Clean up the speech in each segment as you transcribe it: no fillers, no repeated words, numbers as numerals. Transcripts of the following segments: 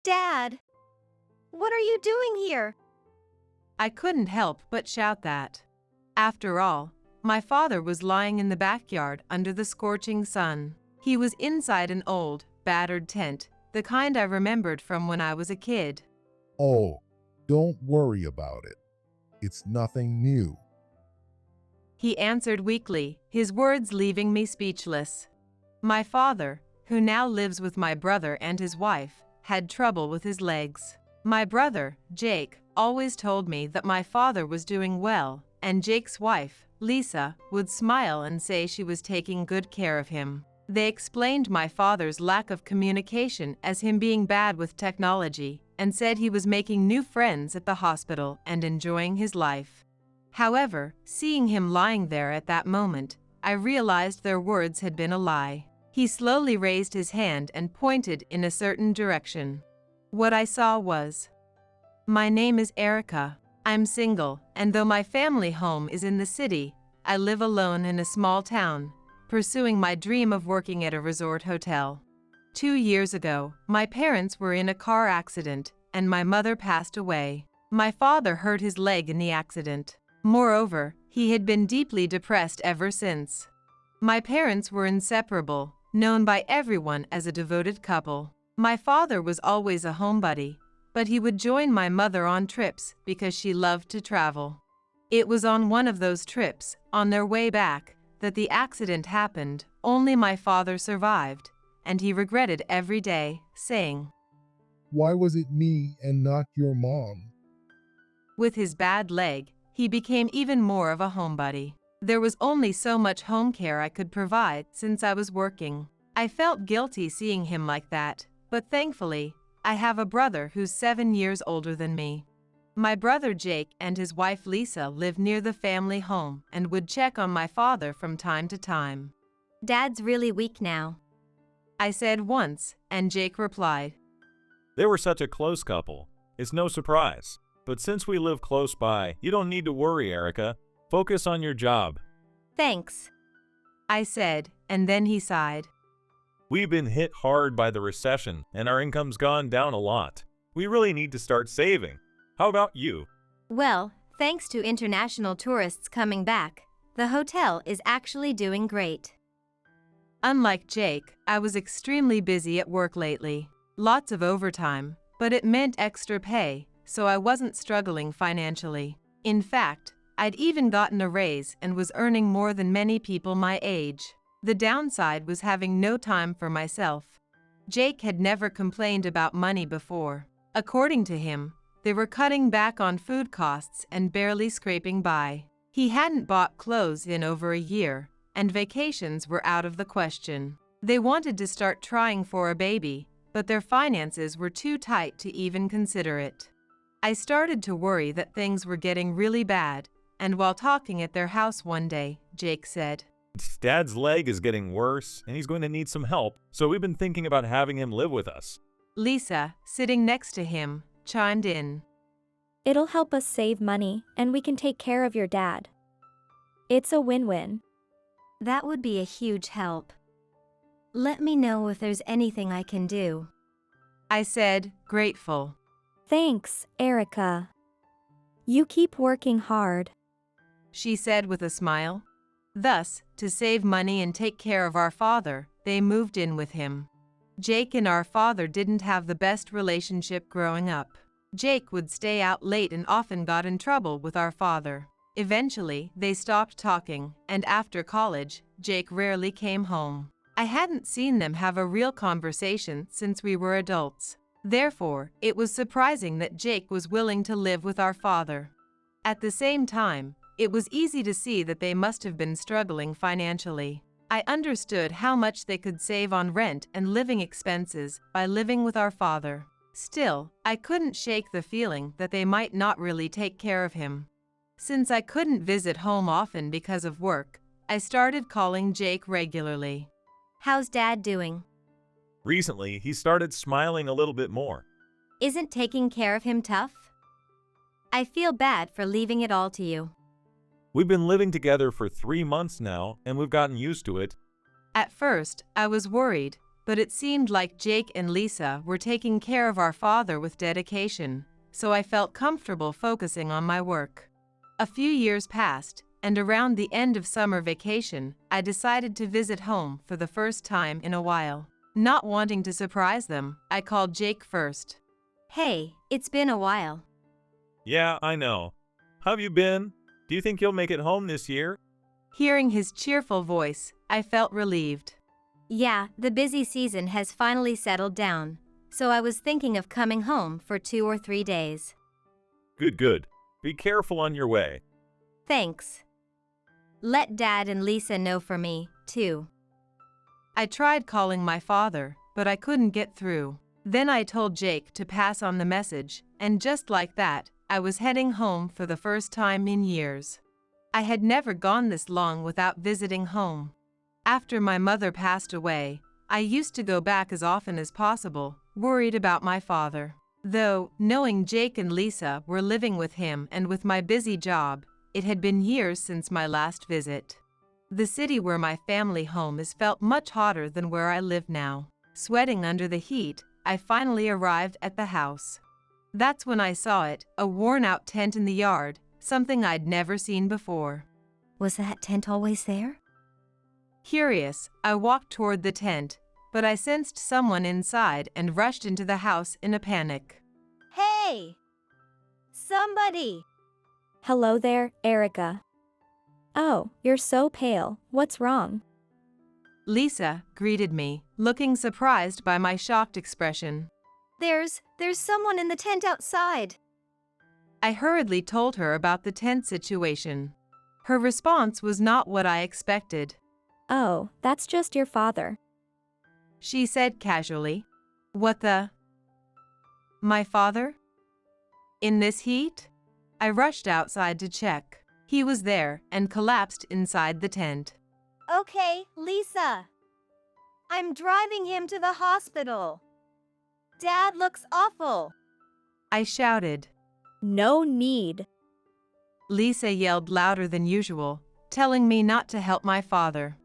Dad, what are you doing here? I couldn't help but shout that. After all, my father was lying in the backyard under the scorching sun. He was inside an old, battered tent, the kind I remembered from when I was a kid. Oh, don't worry about it. It's nothing new. He answered weakly, his words leaving me speechless. My father, who now lives with my brother and his wife, had trouble with his legs. My brother, Jake, always told me that my father was doing well, and Jake's wife, Lisa, would smile and say she was taking good care of him. They explained my father's lack of communication as him being bad with technology, and said he was making new friends at the hospital and enjoying his life. However, seeing him lying there at that moment, I realized their words had been a lie. He slowly raised his hand and pointed in a certain direction. What I saw was, "My name is Erica. I'm single, and though my family home is in the city, I live alone in a small town, pursuing my dream of working at a resort hotel. 2 years ago, my parents were in a car accident, and my mother passed away. My father hurt his leg in the accident. Moreover, he had been deeply depressed ever since. My parents were inseparable, known by everyone as a devoted couple. My father was always a homebody, but he would join my mother on trips because she loved to travel. It was on one of those trips, on their way back, that the accident happened. Only my father survived, and he regretted every day, saying, Why was it me and not your mom? With his bad leg, he became even more of a homebody. There was only so much home care I could provide since I was working. I felt guilty seeing him like that, but thankfully, I have a brother who's 7 years older than me. My brother Jake and his wife Lisa live near the family home and would check on my father from time to time. Dad's really weak now. I said once, and Jake replied, They were such a close couple. It's no surprise. But since we live close by, you don't need to worry, Erica. Focus on your job. Thanks. I said, and then he sighed. We've been hit hard by the recession, and our income's gone down a lot. We really need to start saving. How about you? Well, thanks to international tourists coming back, the hotel is actually doing great. Unlike Jake, I was extremely busy at work lately. Lots of overtime, but it meant extra pay, so I wasn't struggling financially. In fact, I'd even gotten a raise and was earning more than many people my age. The downside was having no time for myself. Jake had never complained about money before. According to him, they were cutting back on food costs and barely scraping by. He hadn't bought clothes in over a year, and vacations were out of the question. They wanted to start trying for a baby, but their finances were too tight to even consider it. I started to worry that things were getting really bad, and while talking at their house one day, Jake said, Dad's leg is getting worse, and he's going to need some help, so we've been thinking about having him live with us. Lisa, sitting next to him, chimed in. It'll help us save money, and we can take care of your dad. It's a win-win. That would be a huge help. Let me know if there's anything I can do. I said, grateful. Thanks, Erica. You keep working hard. She said with a smile. Thus, to save money and take care of our father, they moved in with him. Jake and our father didn't have the best relationship growing up. Jake would stay out late and often got in trouble with our father. Eventually, they stopped talking, and after college, Jake rarely came home. I hadn't seen them have a real conversation since we were adults. Therefore, it was surprising that Jake was willing to live with our father. At the same time, it was easy to see that they must have been struggling financially. I understood how much they could save on rent and living expenses by living with our father. Still, I couldn't shake the feeling that they might not really take care of him. Since I couldn't visit home often because of work, I started calling Jake regularly. How's Dad doing? Recently, he started smiling a little bit more. Isn't taking care of him tough? I feel bad for leaving it all to you. We've been living together for 3 months now, and we've gotten used to it. At first, I was worried, but it seemed like Jake and Lisa were taking care of our father with dedication, so I felt comfortable focusing on my work. A few years passed, and around the end of summer vacation, I decided to visit home for the first time in a while. Not wanting to surprise them, I called Jake first. Hey, it's been a while. Yeah, I know. How have you been? Do you think you'll make it home this year? Hearing his cheerful voice, I felt relieved. Yeah, the busy season has finally settled down, so I was thinking of coming home for 2 or 3 days. Good, good. Be careful on your way. Thanks. Let Dad and Lisa know for me, too. I tried calling my father, but I couldn't get through. Then I told Jake to pass on the message, and just like that, I was heading home for the first time in years. I had never gone this long without visiting home. After my mother passed away, I used to go back as often as possible, worried about my father. Though, knowing Jake and Lisa were living with him and with my busy job, it had been years since my last visit. The city where my family home is felt much hotter than where I live now. Sweating under the heat, I finally arrived at the house. That's when I saw it, a worn-out tent in the yard, something I'd never seen before. Was that tent always there? Curious, I walked toward the tent, but I sensed someone inside and rushed into the house in a panic. Hey! Somebody! Hello there, Erica. Oh, you're so pale. What's wrong? Lisa greeted me, looking surprised by my shocked expression. There's someone in the tent outside. I hurriedly told her about the tent situation. Her response was not what I expected. Oh, that's just your father. She said casually. What the? My father? In this heat? I rushed outside to check. He was there and collapsed inside the tent. Okay, Lisa. I'm driving him to the hospital. Dad looks awful. I shouted. No need. Lisa yelled louder than usual, telling me not to help my father.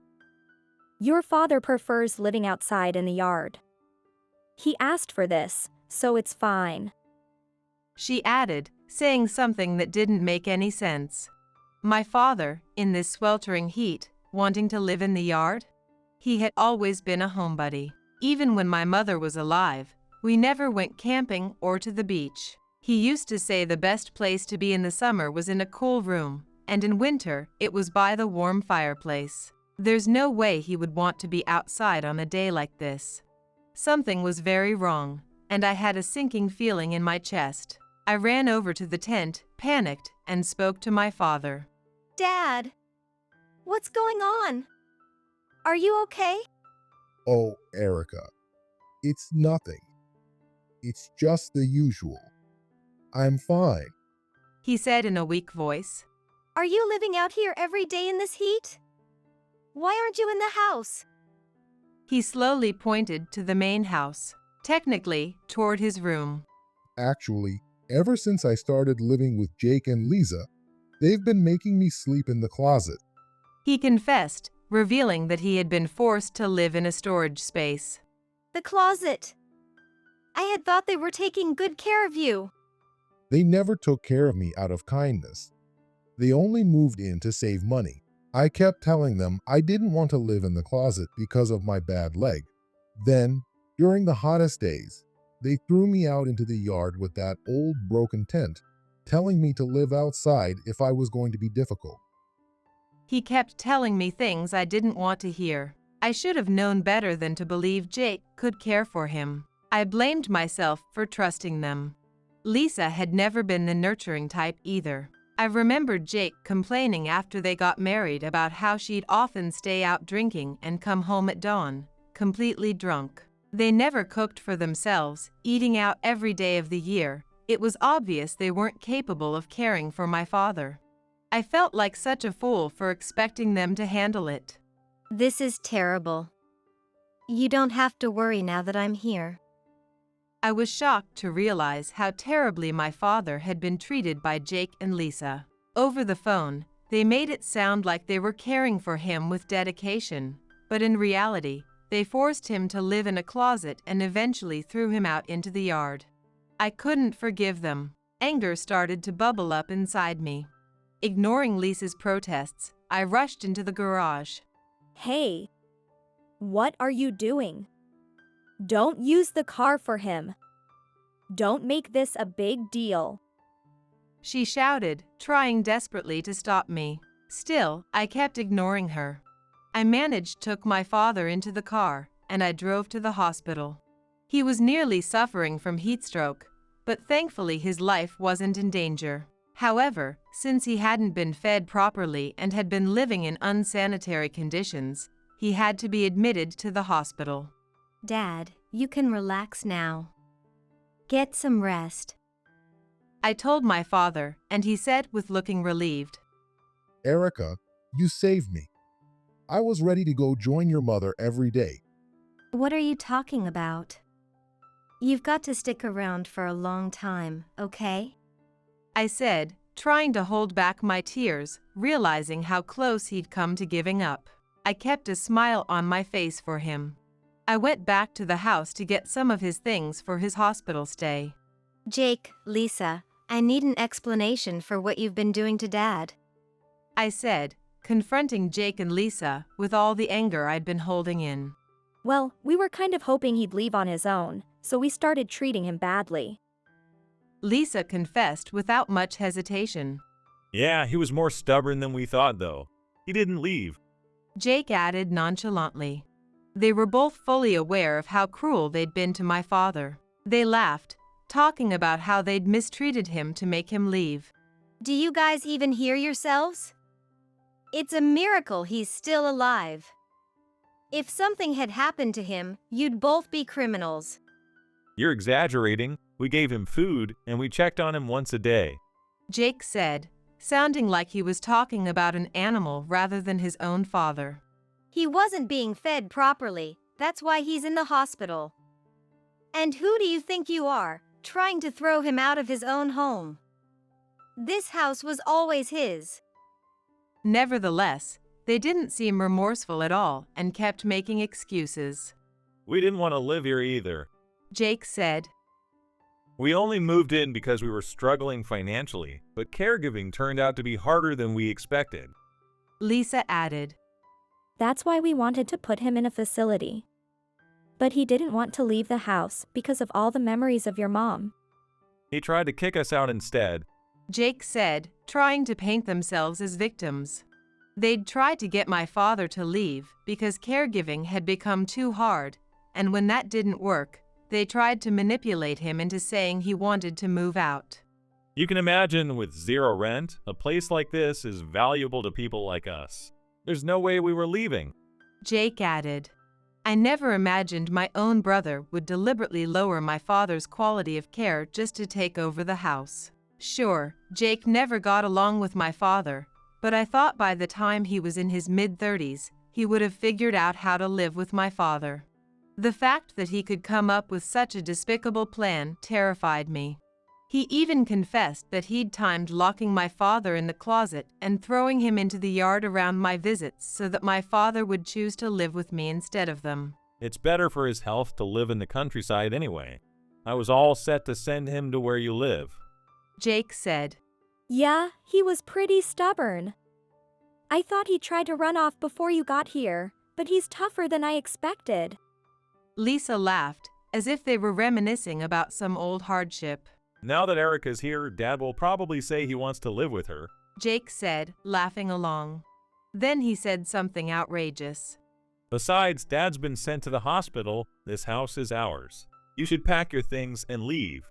Your father prefers living outside in the yard. He asked for this, so it's fine. She added, saying something that didn't make any sense. My father, in this sweltering heat, wanting to live in the yard? He had always been a homebody. Even when my mother was alive, we never went camping or to the beach. He used to say the best place to be in the summer was in a cool room, and in winter, it was by the warm fireplace. There's no way he would want to be outside on a day like this. Something was very wrong, and I had a sinking feeling in my chest. I ran over to the tent, panicked, and spoke to my father. Dad, what's going on? Are you okay? Oh, Erica, it's nothing. It's just the usual. I'm fine. He said in a weak voice. Are you living out here every day in this heat? Why aren't you in the house? He slowly pointed to the main house, technically toward his room. Actually, ever since I started living with Jake and Lisa, they've been making me sleep in the closet. He confessed, revealing that he had been forced to live in a storage space. The closet. I had thought they were taking good care of you. They never took care of me out of kindness. They only moved in to save money. I kept telling them I didn't want to live in the closet because of my bad leg. Then, during the hottest days, they threw me out into the yard with that old broken tent, telling me to live outside if I was going to be difficult. He kept telling me things I didn't want to hear. I should have known better than to believe Jake could care for him. I blamed myself for trusting them. Lisa had never been the nurturing type either. I remembered Jake complaining after they got married about how she'd often stay out drinking and come home at dawn, completely drunk. They never cooked for themselves, eating out every day of the year. It was obvious they weren't capable of caring for my father. I felt like such a fool for expecting them to handle it. This is terrible. You don't have to worry now that I'm here. I was shocked to realize how terribly my father had been treated by Jake and Lisa. Over the phone, they made it sound like they were caring for him with dedication, but in reality, they forced him to live in a closet and eventually threw him out into the yard. I couldn't forgive them. Anger started to bubble up inside me. Ignoring Lisa's protests, I rushed into the garage. Hey, what are you doing? Don't use the car for him. Don't make this a big deal. She shouted, trying desperately to stop me. Still, I kept ignoring her. I took my father into the car, and I drove to the hospital. He was nearly suffering from heat stroke, but thankfully his life wasn't in danger. However, since he hadn't been fed properly and had been living in unsanitary conditions, he had to be admitted to the hospital. Dad, you can relax now. Get some rest. I told my father, and he said with looking relieved, Erica, you saved me. I was ready to go join your mother every day. What are you talking about? You've got to stick around for a long time, okay? I said, trying to hold back my tears, realizing how close he'd come to giving up. I kept a smile on my face for him. I went back to the house to get some of his things for his hospital stay. Jake, Lisa, I need an explanation for what you've been doing to Dad. I said, confronting Jake and Lisa with all the anger I'd been holding in. Well, we were kind of hoping he'd leave on his own, so we started treating him badly. Lisa confessed without much hesitation. Yeah, he was more stubborn than we thought, though. He didn't leave. Jake added nonchalantly. They were both fully aware of how cruel they'd been to my father. They laughed, talking about how they'd mistreated him to make him leave. Do you guys even hear yourselves? It's a miracle he's still alive. If something had happened to him, you'd both be criminals. You're exaggerating. We gave him food, and we checked on him once a day. Jake said, sounding like he was talking about an animal rather than his own father. He wasn't being fed properly, that's why he's in the hospital. And who do you think you are, trying to throw him out of his own home? This house was always his. Nevertheless, they didn't seem remorseful at all and kept making excuses. We didn't want to live here either. Jake said. We only moved in because we were struggling financially, but caregiving turned out to be harder than we expected. Lisa added. That's why we wanted to put him in a facility. But he didn't want to leave the house because of all the memories of your mom. He tried to kick us out instead. Jake said, trying to paint themselves as victims. They'd tried to get my father to leave because caregiving had become too hard, and when that didn't work, they tried to manipulate him into saying he wanted to move out. You can imagine with zero rent, a place like this is valuable to people like us. There's no way we were leaving. Jake added. I never imagined my own brother would deliberately lower my father's quality of care just to take over the house. Sure, Jake never got along with my father, but I thought by the time he was in his mid-30s, he would have figured out how to live with my father. The fact that he could come up with such a despicable plan terrified me. He even confessed that he'd timed locking my father in the closet and throwing him into the yard around my visits so that my father would choose to live with me instead of them. It's better for his health to live in the countryside anyway. I was all set to send him to where you live. Jake said. Yeah, he was pretty stubborn. I thought he tried to run off before you got here, but he's tougher than I expected. Lisa laughed, as if they were reminiscing about some old hardship. Now that Erica's here, Dad will probably say he wants to live with her. Jake said, laughing along. Then he said something outrageous. Besides, Dad's been sent to the hospital. This house is ours. You should pack your things and leave.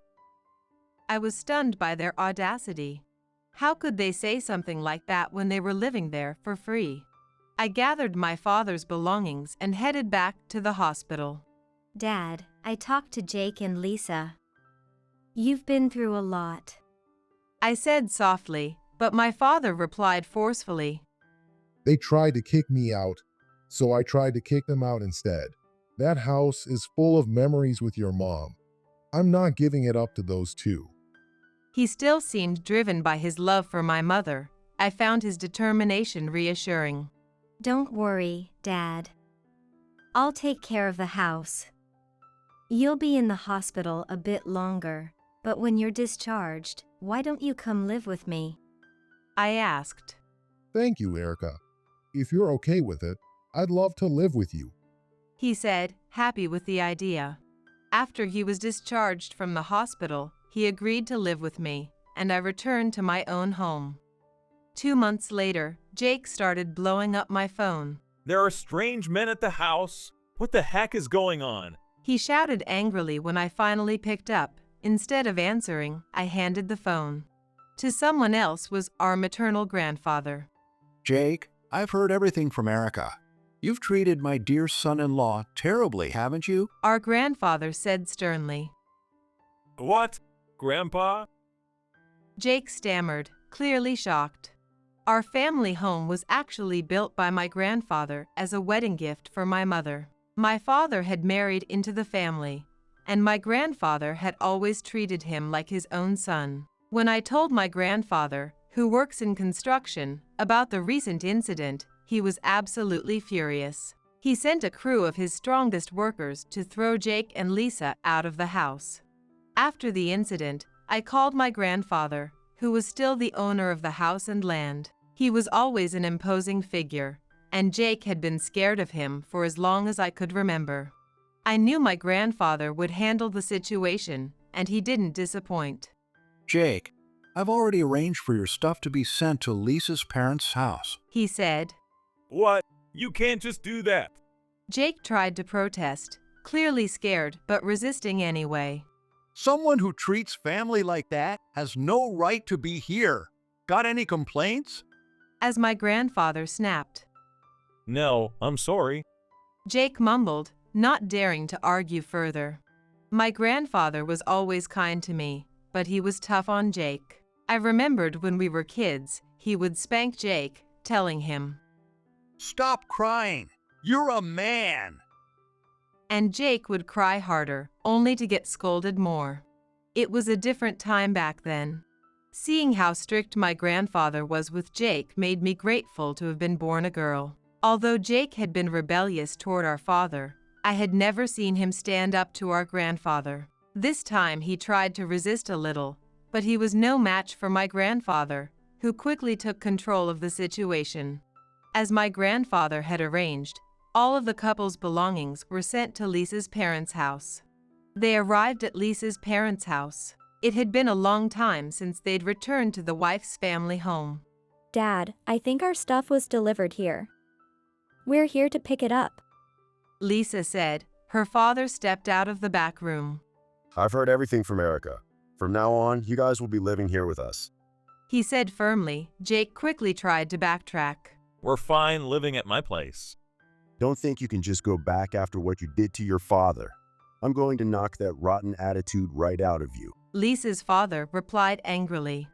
I was stunned by their audacity. How could they say something like that when they were living there for free? I gathered my father's belongings and headed back to the hospital. Dad, I talked to Jake and Lisa. You've been through a lot. I said softly, but my father replied forcefully. They tried to kick me out, so I tried to kick them out instead. That house is full of memories with your mom. I'm not giving it up to those two. He still seemed driven by his love for my mother. I found his determination reassuring. Don't worry, Dad. I'll take care of the house. You'll be in the hospital a bit longer, but when you're discharged, why don't you come live with me? I asked. Thank you, Erica. If you're okay with it, I'd love to live with you. He said, happy with the idea. After he was discharged from the hospital, he agreed to live with me, and I returned to my own home. 2 months later, Jake started blowing up my phone. There are strange men at the house. What the heck is going on? He shouted angrily when I finally picked up. Instead of answering, I handed the phone. To someone else was our maternal grandfather. Jake, I've heard everything from Erica. You've treated my dear son-in-law terribly, haven't you? Our grandfather said sternly. What? Grandpa? Jake stammered, clearly shocked. Our family home was actually built by my grandfather as a wedding gift for my mother. My father had married into the family, and my grandfather had always treated him like his own son. When I told my grandfather, who works in construction, about the recent incident, he was absolutely furious. He sent a crew of his strongest workers to throw Jake and Lisa out of the house. After the incident, I called my grandfather, who was still the owner of the house and land. He was always an imposing figure, and Jake had been scared of him for as long as I could remember. I knew my grandfather would handle the situation, and he didn't disappoint. Jake, I've already arranged for your stuff to be sent to Lisa's parents' house. He said. What? You can't just do that. Jake tried to protest, clearly scared but resisting anyway. Someone who treats family like that has no right to be here. Got any complaints? As my grandfather snapped. No, I'm sorry. Jake mumbled, not daring to argue further. My grandfather was always kind to me, but he was tough on Jake. I remembered when we were kids, he would spank Jake, telling him, Stop crying. You're a man. and Jake would cry harder, only to get scolded more. It was a different time back then. Seeing how strict my grandfather was with Jake made me grateful to have been born a girl. Although Jake had been rebellious toward our father, I had never seen him stand up to our grandfather. This time he tried to resist a little, but he was no match for my grandfather, who quickly took control of the situation. As my grandfather had arranged, all of the couple's belongings were sent to Lisa's parents' house. They arrived at Lisa's parents' house. It had been a long time since they'd returned to the wife's family home. Dad, I think our stuff was delivered here. We're here to pick it up. Lisa said. Her father stepped out of the back room. I've heard everything from Erica. From now on, you guys will be living here with us. He said firmly. Jake quickly tried to backtrack. We're fine living at my place. Don't think you can just go back after what you did to your father. I'm going to knock that rotten attitude right out of you. Lisa's father replied angrily.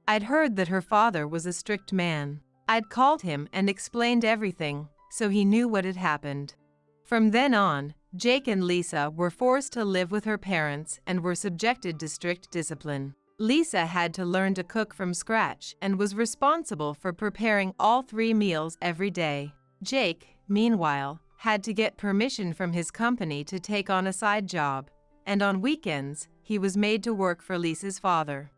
I'd heard that her father was a strict man. I'd called him and explained everything, so he knew what had happened. From then on, Jake and Lisa were forced to live with her parents and were subjected to strict discipline. Lisa had to learn to cook from scratch and was responsible for preparing all 3 meals every day. Jake, meanwhile, had to get permission from his company to take on a side job, and on weekends, he was made to work for Lisa's father.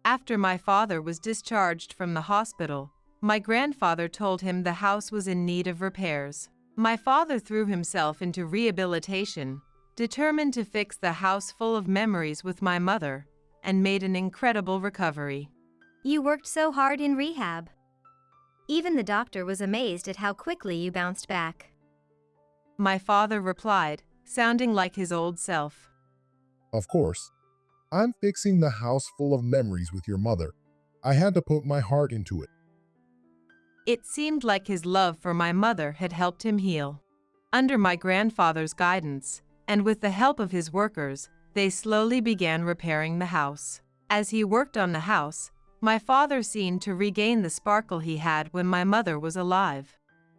After my father was discharged from the hospital, my grandfather told him the house was in need of repairs. My father threw himself into rehabilitation, determined to fix the house full of memories with my mother, and made an incredible recovery. You worked so hard in rehab. Even the doctor was amazed at how quickly you bounced back. My father replied, sounding like his old self. Of course. I'm fixing the house full of memories with your mother. I had to put my heart into it. It seemed like his love for my mother had helped him heal. Under my grandfather's guidance, and with the help of his workers, they slowly began repairing the house. As he worked on the house, my father seemed to regain the sparkle he had when my mother was alive.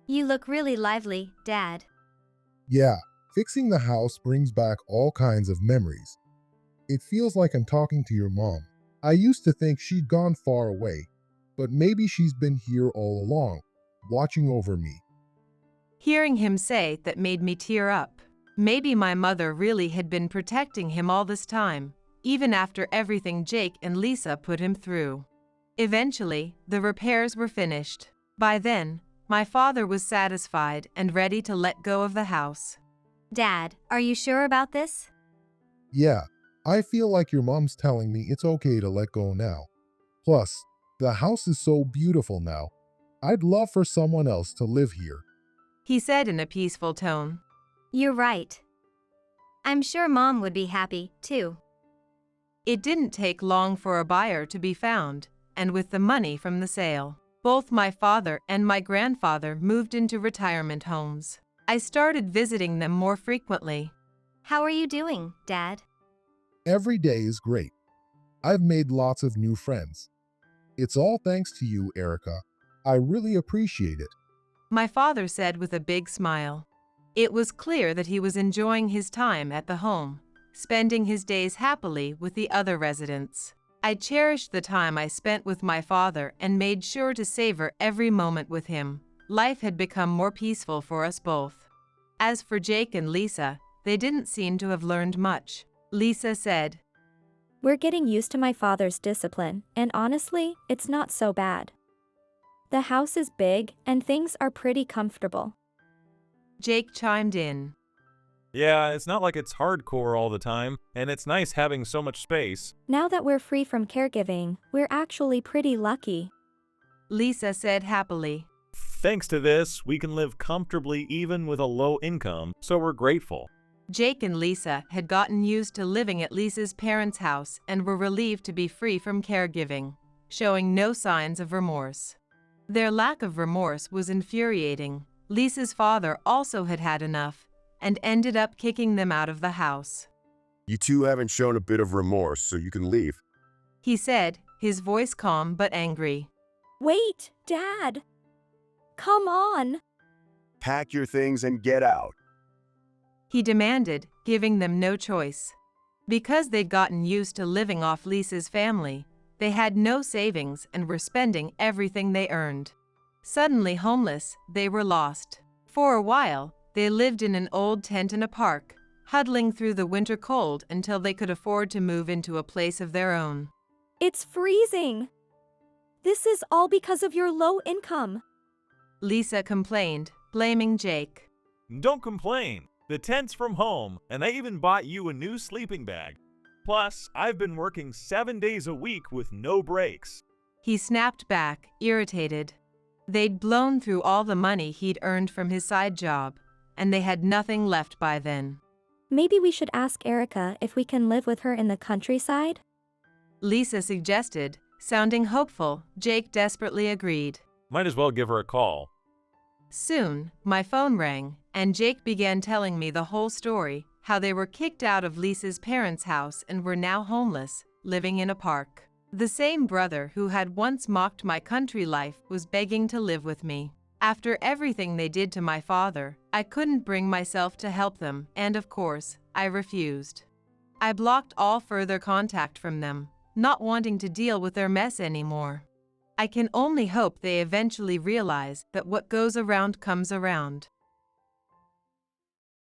You look really lively, Dad. Yeah, fixing the house brings back all kinds of memories. It feels like I'm talking to your mom. I used to think she'd gone far away, but maybe she's been here all along, watching over me. Hearing him say that made me tear up. Maybe my mother really had been protecting him all this time, even after everything Jake and Lisa put him through. Eventually, the repairs were finished. By then, my father was satisfied and ready to let go of the house. Dad, are you sure about this? Yeah, I feel like your mom's telling me it's okay to let go now. Plus, the house is so beautiful now. I'd love for someone else to live here. He said in a peaceful tone. You're right. I'm sure Mom would be happy, too. It didn't take long for a buyer to be found, and with the money from the sale, both my father and my grandfather moved into retirement homes. I started visiting them more frequently. How are you doing, Dad? Every day is great. I've made lots of new friends. It's all thanks to you, Erica. I really appreciate it. My father said with a big smile. It was clear that he was enjoying his time at the home, spending his days happily with the other residents. I cherished the time I spent with my father and made sure to savor every moment with him. Life had become more peaceful for us both. As for Jake and Lisa, they didn't seem to have learned much. Lisa said, We're getting used to my father's discipline, and honestly, it's not so bad. The house is big, and things are pretty comfortable. Jake chimed in. Yeah, it's not like it's hardcore all the time, and it's nice having so much space. Now that we're free from caregiving, we're actually pretty lucky. Lisa said happily. Thanks to this, we can live comfortably even with a low income, so we're grateful. Jake and Lisa had gotten used to living at Lisa's parents' house and were relieved to be free from caregiving, showing no signs of remorse. Their lack of remorse was infuriating. Lisa's father also had had enough and ended up kicking them out of the house. You two haven't shown a bit of remorse, so you can leave. He said, his voice calm but angry. Wait, Dad! Come on! Pack your things and get out. He demanded, giving them no choice. Because they'd gotten used to living off Lisa's family, they had no savings and were spending everything they earned. Suddenly homeless, they were lost. For a while, they lived in an old tent in a park, huddling through the winter cold until they could afford to move into a place of their own. It's freezing! This is all because of your low income. Lisa complained, blaming Jake. Don't complain. The tent's from home, and I even bought you a new sleeping bag. Plus, I've been working 7 days a week with no breaks. He snapped back, irritated. They'd blown through all the money he'd earned from his side job, and they had nothing left by then. Maybe we should ask Erica if we can live with her in the countryside? Lisa suggested, sounding hopeful. Jake desperately agreed. Might as well give her a call. Soon, my phone rang, and Jake began telling me the whole story, how they were kicked out of Lisa's parents' house and were now homeless, living in a park. The same brother who had once mocked my country life was begging to live with me. After everything they did to my father, I couldn't bring myself to help them, and of course, I refused. I blocked all further contact from them, not wanting to deal with their mess anymore. I can only hope they eventually realize that what goes around comes around.